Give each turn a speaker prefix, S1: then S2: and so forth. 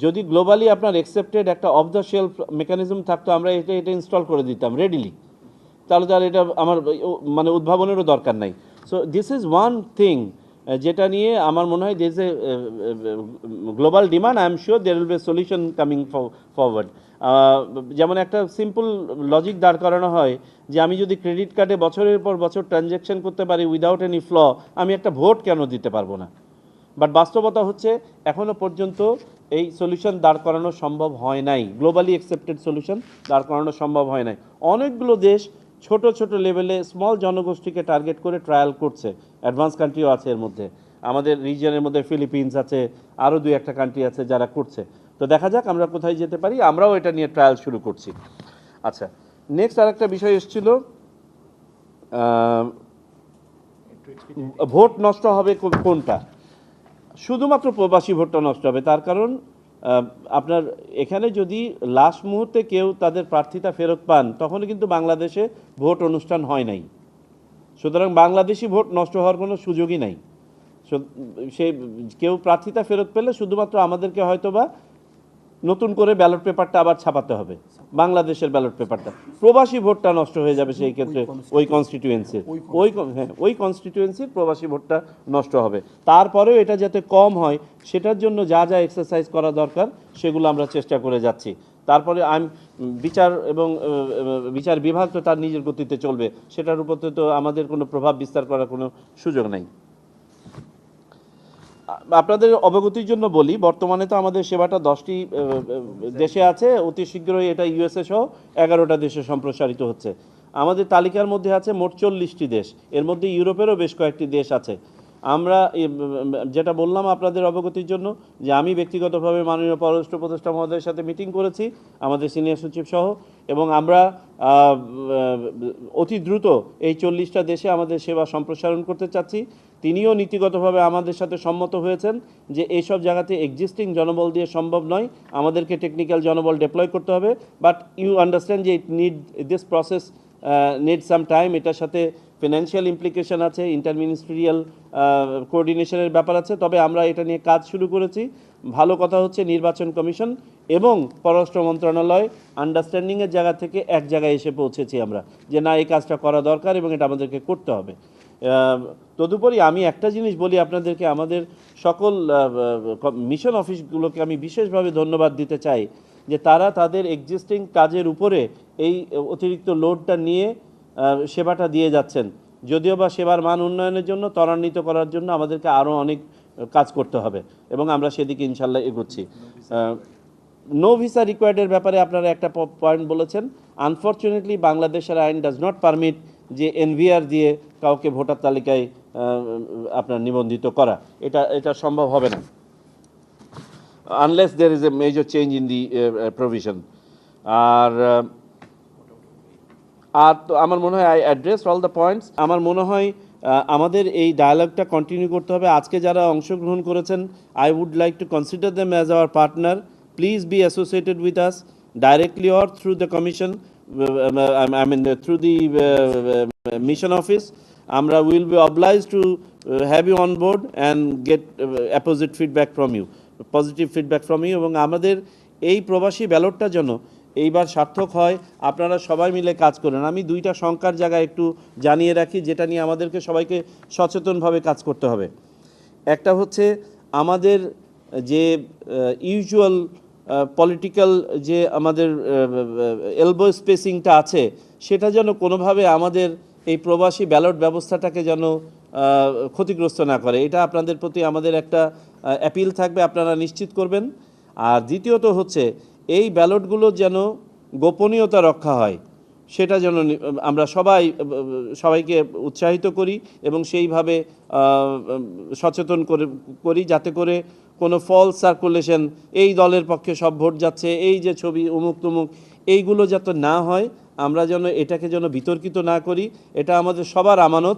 S1: যদি গ্লোবালি আপনার অ্যাকসেপ্টেড একটা অফ দ্য শেলফ মেকানিজম থাকতো, আমরা এটা ইনস্টল করে দিতাম রেডিলি, তাহলে এটা আমার মানে উদ্ভাবনেরও দরকার নাই। So this is one thing যেটা নিয়ে আমার মনে হয় this a global demand, I am sure there will be solution coming forward. যেমন একটা সিম্পল লজিক দাঁড় করানো হয় যে আমি যদি ক্রেডিট কার্ডে বছরের পর বছর ট্রানজ্যাকশন করতে পারি উইদাউট এনি ফ্ল, আমি একটা ভোট কেন দিতে পারবো না? বাট বাস্তবতা হচ্ছে এখনও পর্যন্ত এই সলিউশন দাঁড় করানো সম্ভব হয় নাই, গ্লোবালি অ্যাকসেপ্টেড সলিউশন দাঁড় করানো সম্ভব হয় নাই। অনেকগুলো দেশ ছোট ছোট লেভেলে স্মল জনগোষ্ঠীকে টার্গেট করে ট্রায়াল করছে, অ্যাডভান্স কান্ট্রিও আছে এর মধ্যে, আমাদের রিজিয়নের মধ্যে ফিলিপিন্স আছে, আরও 2-1টা কান্ট্রি আছে যারা করছে। তো দেখা যাক আমরা কোথায় যেতে পারি, আমরাও এটা নিয়ে ট্রায়াল শুরু করছি। আচ্ছা, নেক্সট আরেকটা বিষয় এসেছিল, ভোট নষ্ট হবে কোনটা? শুধুমাত্র প্রবাসী ভোটটা নষ্ট হবে। তার কারণ আপনার এখানে যদি লাস্ট মুহূর্তে কেউ তাদের প্রার্থিতা ফেরত পান, তখন কিন্তু বাংলাদেশে ভোট অনুষ্ঠান হয় নাই। সুতরাং বাংলাদেশি ভোট নষ্ট হওয়ার কোনো সুযোগই নাই। সে কেউ প্রার্থিতা ফেরত পেলে শুধুমাত্র আমাদেরকে হয়তোবা নতুন করে ব্যালট পেপারটা আবার ছাপাতে হবে, বাংলাদেশের ব্যালট পেপারটা। প্রবাসী ভোটটা নষ্ট হয়ে যাবে সেই ক্ষেত্রে, ওই কনস্টিটিউয়েন্সির ওই কনস্টিটিউয়েন্সির প্রবাসী ভোটটা নষ্ট হবে। তারপরেও এটা যাতে কম হয় সেটার জন্য যা যা এক্সারসাইজ করা দরকার সেগুলো আমরা চেষ্টা করে যাচ্ছি। তারপরে বিচার বিভাগ তো তার নিজের গতিতে চলবে, সেটার উপর তো আমাদের কোনো প্রভাব বিস্তার করার কোনো সুযোগ নাই। আপনাদের অবগতির জন্য বলি, বর্তমানে তো আমাদের সেবাটা 10টি দেশে আছে, অতি শীঘ্রই এটা ইউএসএ সহ 11টা দেশে সম্প্রসারিত হচ্ছে। আমাদের তালিকার মধ্যে আছে মোট 40টি দেশ, এর মধ্যে ইউরোপেরও বেশ কয়েকটি দেশ আছে। আমরা যেটা বললাম আপনাদের অবগতির জন্য, যে আমি ব্যক্তিগতভাবে মাননীয় পররাষ্ট্র উপদেষ্টা মহোদয়ের সাথে মিটিং করেছি, আমাদের সিনিয়র সচিব সহ, এবং আমরা অতি দ্রুত এই 40টা দেশে আমাদের সেবা সম্প্রসারণ করতে চাচ্ছি। তিনিও নীতিগতভাবে আমাদের সাথে সম্মত হয়েছেন যে এইসব জায়গাতে এক্সিস্টিং জনবল দিয়ে সম্ভব নয়, আমাদেরকে টেকনিক্যাল জনবল ডেপ্লয় করতে হবে। বাট ইউ আন্ডারস্ট্যান্ড যে this process need some time, এটার সাথে ফিনান্সিয়াল ইমপ্লিকেশন আছে, ইন্টারমিনিস্ট্রিয়াল কোঅর্ডিনেশনের ব্যাপার আছে। তবে আমরা এটা নিয়ে কাজ শুরু করেছি। ভালো কথা হচ্ছে নির্বাচন কমিশন এবং পররাষ্ট্র মন্ত্রণালয় আন্ডারস্ট্যান্ডিংয়ের জায়গা থেকে এক জায়গায় এসে পৌঁছেছি আমরা, যে না, এই কাজটা করা দরকার এবং এটা আমাদেরকে করতে হবে। তদুপরি আমি একটা জিনিস বলি আপনাদেরকে, আমাদের সকল মিশন অফিসগুলোকে আমি বিশেষভাবে ধন্যবাদ দিতে চাই যে তারা তাদের এক্সিস্টিং কাজের উপরে এই অতিরিক্ত লোডটা নিয়ে সেবাটা দিয়ে যাচ্ছেন। যদিও বা সেবার মান উন্নয়নের জন্য, ত্বরান্বিত করার জন্য আমাদেরকে আরও অনেক কাজ করতে হবে এবং আমরা সেদিকে ইনশাল্লাহ এগোচ্ছি। নো ভিসা রিকোয়ার্ডের ব্যাপারে আপনারা একটা পয়েন্ট বলেছেন। আনফর্চুনেটলি বাংলাদেশের আইন ডাজ নট পারমিট যে এনভিআর দিয়ে কাউকে ভোটার তালিকায় আপনার নিবন্ধিত করা, এটা সম্ভব হবে না unless there is a major change in the provision. আর তো আমার মনে হয় I address all the points. আমার মনে হয় আমাদের এই ডায়ালগটা কন্টিনিউ করতে হবে। আজকে যারা অংশগ্রহণ করেছেন, I would like to consider them as our partner. Please be associated with us directly or through the commission, through the mission office. Amra will be obliged to have you on board and get opposite feedback from you, positive feedback from you, এবং আমাদের এই প্রবাসী ব্যালটটা যেন এইবার সার্থক হয়, আপনারা সবাই মিলে কাজ করেন। আমি 2টা শঙ্কার জায়গায় একটু জানিয়ে রাখি, যেটা নিয়ে আমাদেরকে সবাইকে সচেতনভাবে কাজ করতে হবে। একটা হচ্ছে আমাদের যে ইউজুয়াল পলিটিক্যাল যে আমাদের এলবো স্পেসিংটা আছে, সেটা যেন কোনোভাবে আমাদের এই প্রবাসী ব্যালট ব্যবস্থাটাকে যেন ক্ষতিগ্রস্ত না করে। এটা আপনাদের প্রতি আমাদের একটা অ্যাপিল থাকবে, আপনারা নিশ্চিত করবেন। আর দ্বিতীয়ত হচ্ছে এই ব্যালটগুলো যেন গোপনীয়তা রক্ষা হয়, সেটা যেন আমরা সবাইকে উৎসাহিত করি এবং সেইভাবে সচেতন করি, যাতে করে কোনো ফলস সার্কুলেশন, এই দলের পক্ষে সব ভোট যাচ্ছে, এই যে ছবি অমুক তমুক, এইগুলো যাতে না হয়, আমরা যেন এটাকে যেন বিতর্কিত না করি। এটা আমাদের সবার আমানত।